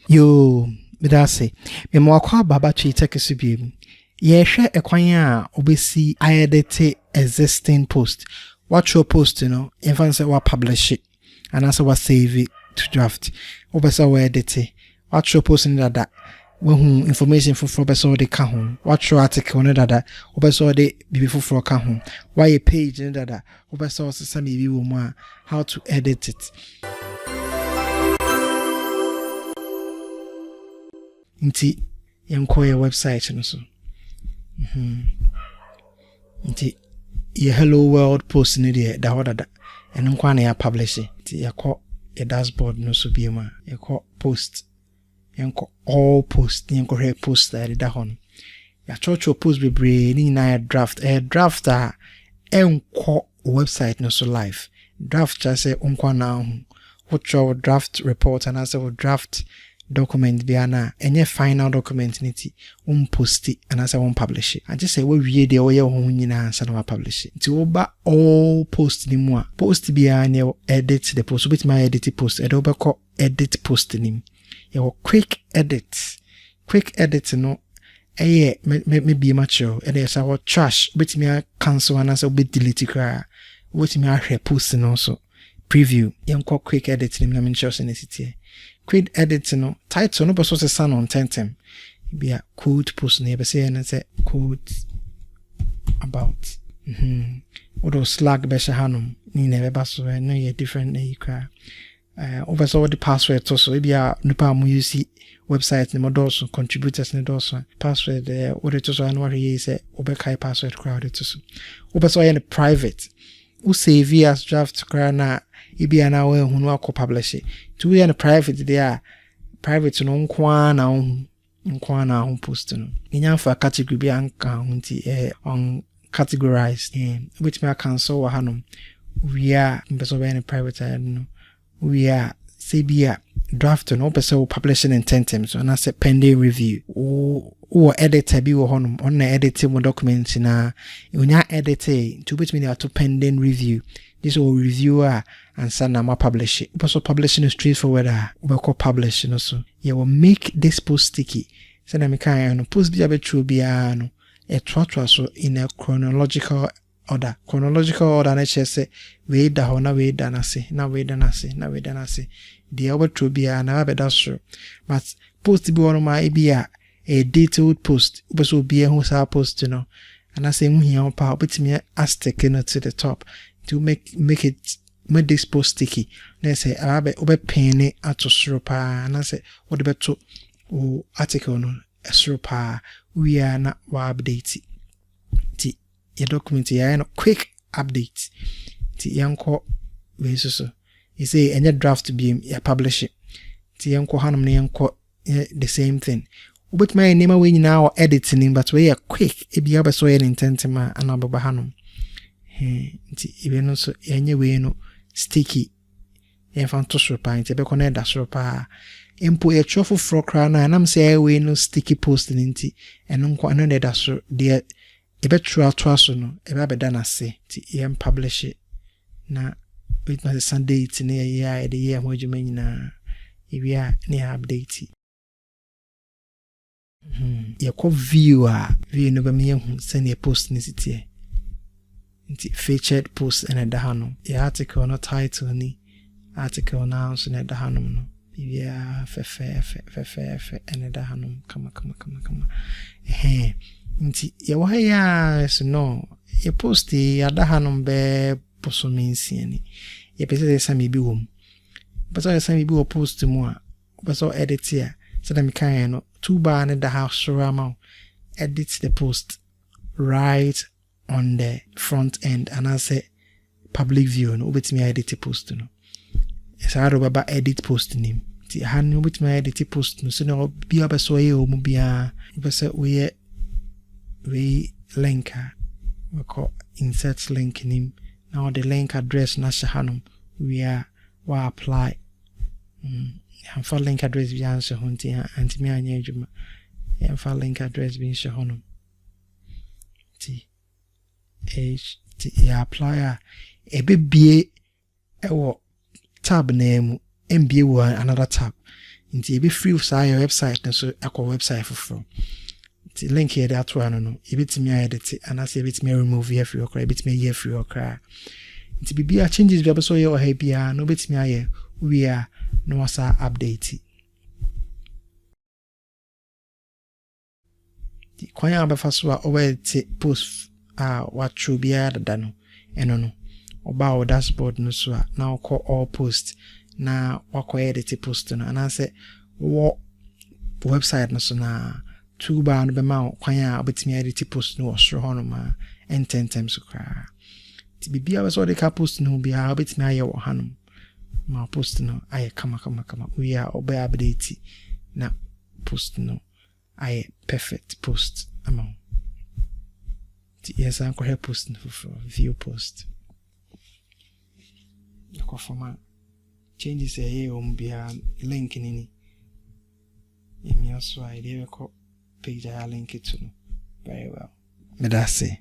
Yo, midase. Me mo akwa baba Twitechy so biem. Ye hwe ekwan a obesi edit existing post. What your post, even say what publish it and also what save it to draft. Obesa we edit it. What your post in that when information for beso de ka ho. What your article on that obeso de bibi for ka ho. Why a page in that obeso some bibi wo mu how to edit it. Nti yenko your website no so. Nti your hello world post ni de da hoda da. Eno nkwa na ya publish it. Nti yakọ a dashboard no so bi ma. Yakọ post. Yenko all post yenko re post da hon. Ya chocho post bebre ni na draft a enko website no so live. Draft just say unkwa na what your draft report and as a draft document biana enye final document niti post it and as I publish it. I just say we read the way ho nyina ansa na publish it. Nti oba all post ni mu a post biana edit the post bit my edit post e do be ko edit post ni. Your quick edit no me be mature and there's our trash bit me cancel and as a bit delete cry what me a post no so preview yenko quick edit ni na mention sensitive quick edit no title no person say on tentem be a code post na be say and say code about odo slag be sha hanum ni na be ba so no ye different na you cry over the password also if you nupa mu use website ni modoso contributors ni doso password what it so anwa here say obekai password crowd it so over so in private u save as draft crowd na ibi ana we hunu akọ publish to we in private there private no nkwa na post no inya for category bi anka hunti on categorized which me cancel wa hanum we are beso be in private no we are CBA draft no person publishing in 10 terms and as a pending review or editor bi wo honum on na edit mo document na unya edit to bit me to pending review this will reviewer and send na publish it also publishing is straightforward we call publish no so you will make this post sticky send me kan no post bi abetro bia no e twatwa so in a chronological order na chese we da ho na we da na se the other bia na be da so but post bi one ma e bia a detailed post so bia ho sa post no and I say mu hia pa obetimi stick no to the top to make this post sticky na say abe obe pin it ato soro pa na say what be to article no soro pa we are na wa update ti your document ya no quick update ti yanko we so you say any draft be ya publish it ti yanko hanum na yanko the same thing but my name we now editing but we are quick e bia be so yen intent ma anababa hanum ti even no so enye we no sticky en fanto so pa nti be connect da so pa empo e chofo fro kra na nam say we no sticky post nti eno nko eno da so de ebe trua so no ebe abeda na se ti em publish it na with my Sunday ti na ya de ye ho djuma nyina ebia na update ya ko view no be me hu send a post ni sitie nti featured post and da hano ya article no title ni article na so na da hano no ebia fe and da hano kama nti ya wa ya so no ya post ya da hano be poso mensi ni ya pese sami bi wom but so sami bi wo post mu a but so edit here so that me kan no two bar and the house rama edit the post right on the front end and I say public view no obetimi edit the post no esa aro baba edit post nim ti han obetimi edit post no so no bia ba so ye o mu bia be say we link we call insert link nim now the link address na shahanum we are wa apply I'm for link address bi answer hunti anti me anya adwuma I'm for link address bi nshe honum ti ya apply e be bie ewo tab na mu mbie wo another tab nti ebe free saa your website no so akọ website for nti link here that one no ebetimi edit anase ebetimi remove here free okra ebetimi here free okra nti bibia changes bia so ye o ha bia no betimi aye we are no wasa update di kwanya abafa so a obete post what should be dada no eno no oba o dashboard no so a na okọ all post na wakọ edit post no anase wo website no so na toolbar no be ma kwanya obetimi edit post no osro hono ma enten so kra ti bibia we so de ka post no bia obetimi aye wo hanom ma post no aye kama we are obe update na post no aye perfect post amount. Yes, I'm going to post for view post. Yako format changes here be link in any. Emi also idea ko page I link it to very well. Me that's it.